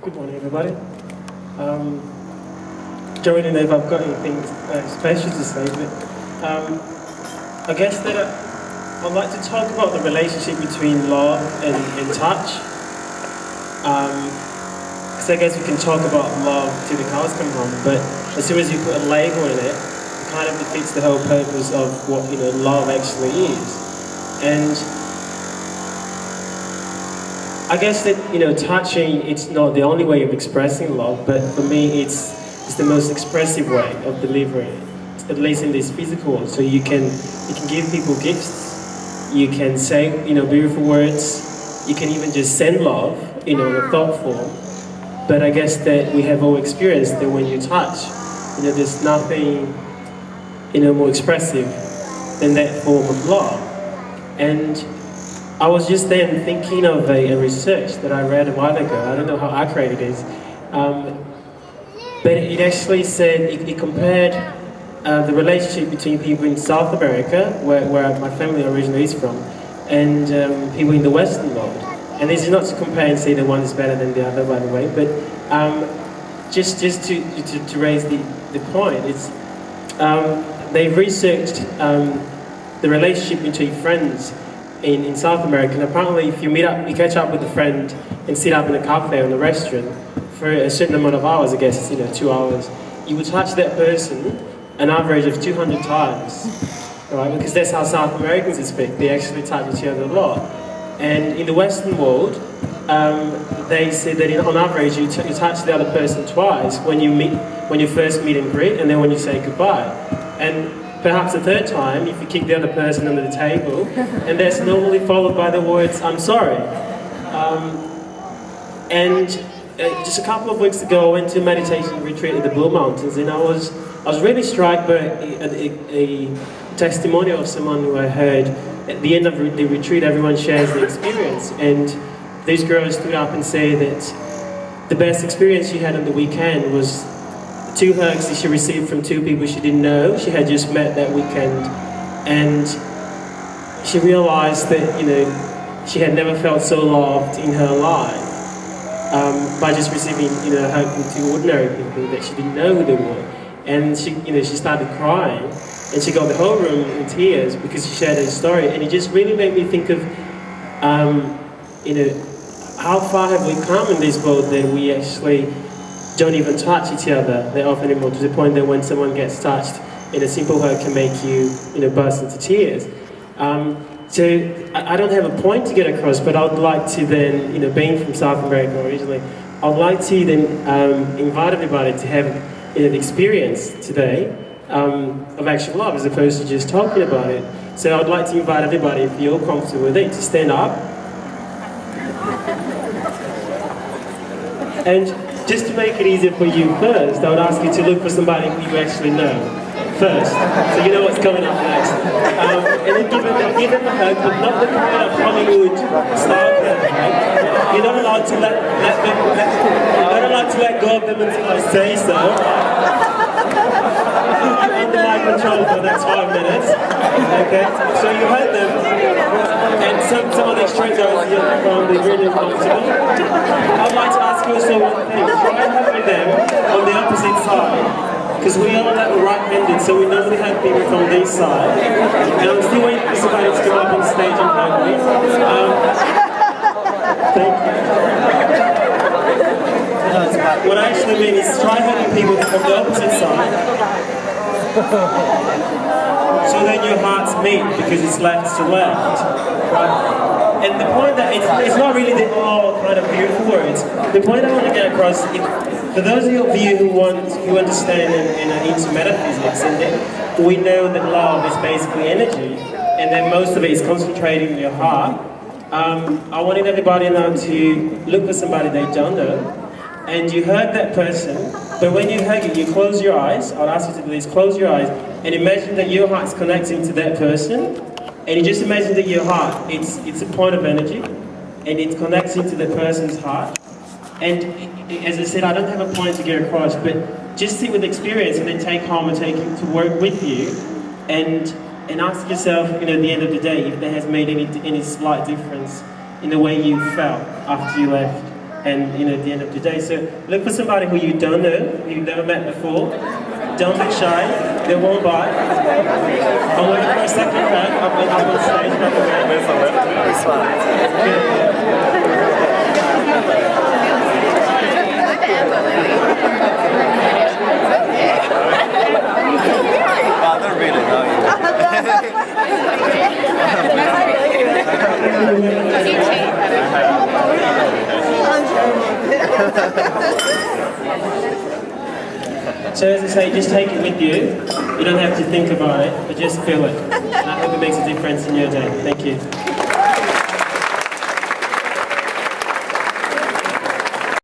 Good morning, everybody. Don't really know if I've got anything special to say, but I guess that I'd like to talk about the relationship between love and touch. Because I guess we can talk about love till the cows come home, but as soon as you put a label in it, it kind of defeats the whole purpose of what love actually is. And I guess that touching, it's not the only way of expressing love, but for me it's the most expressive way of delivering it, at least in this physical world. So you can give people gifts, you can say beautiful words, you can even just send love in a thought form. But I guess that we have all experienced that when you touch, there's nothing more expressive than that form of love. And I was just then thinking of a research that I read a while ago. I don't know how accurate it is, but it actually said, it compared the relationship between people in South America, where my family originally is from, and people in the Western world. And this is not to compare and say that one is better than the other, by the way, but just to raise the point, it's they've researched the relationship between friends in South America, and apparently if you catch up with a friend and sit up in a cafe or in a restaurant for a certain amount of hours, I guess 2 hours, you would touch that person an average of 200 times, right? Because that's how South Americans speak. They actually touch each other a lot. And in the Western world, they say that on average you touch the other person twice when you first meet and greet, and then when you say goodbye. And perhaps a third time if you kick the other person under the table, and that's normally followed by the words, "I'm sorry." And just a couple of weeks ago, I went to a meditation retreat at the Blue Mountains, and I was really struck by a testimonial of someone who I heard at the end of the retreat. Everyone shares the experience, and this girl stood up and said that the best experience she had on the weekend was 2 hugs that she received from 2 people she didn't know. She had just met that weekend, and she realized that she had never felt so loved in her life by just receiving a hug from 2 ordinary people that she didn't know who they were. And she started crying, and she got the whole room in tears because she shared her story. And it just really made me think of how far have we come in this world that we actually don't even touch each other that often anymore, to the point that when someone gets touched, a simple hug can make you, burst into tears. So I don't have a point to get across, but I'd like to then, being from South America originally, I'd like to then invite everybody to have an experience today of actual love, as opposed to just talking about it. So I'd like to invite everybody, if you're comfortable with it, to stand up. And just to make it easier for you first, I would ask you to look for somebody who you actually know first, so you know what's coming up next. And then give them a hug, but not the kind of Hollywood style hug. You're not allowed to let go of them until I say so. You're under my control for the next 5 minutes. Okay? So you hug them, and some of the strings are probably really uncomfortable. I'd like to ask you also one thing. Try hugging them on the opposite side, because we are right-handed, so we normally hug people from this side. And I'm still waiting for somebody to come up on stage and hug me. Thank you. What I actually mean is try hugging people from the opposite side. So then your hearts meet, because it's left to left. Right? And the point that it's not really the kind of beautiful words. The point I want to get across, for those of you who understand and are into metaphysics, and that we know that love is basically energy, and that most of it is concentrated in your heart. I wanted everybody now to look for somebody they don't know, and you hug that person, but when you hug it, you close your eyes. I'll ask you to do this, close your eyes, and imagine that your heart's connecting to that person, and you just imagine that your heart, it's a point of energy, and it's connecting to the person's heart. And as I said, I don't have a point to get across, but just sit with the experience and then take home and take it to work with you, and ask yourself, at the end of the day, if there has made any slight difference in the way you felt after you left and at the end of the day. So look for somebody who you don't know, who you've never met before. Don't be shy, they won't bite. I'm waiting for a second round, up on stage, This one. I don't really know you. So as I say, just take it with you. You don't have to think about it, but just feel it. And I hope it makes a difference in your day. Thank you.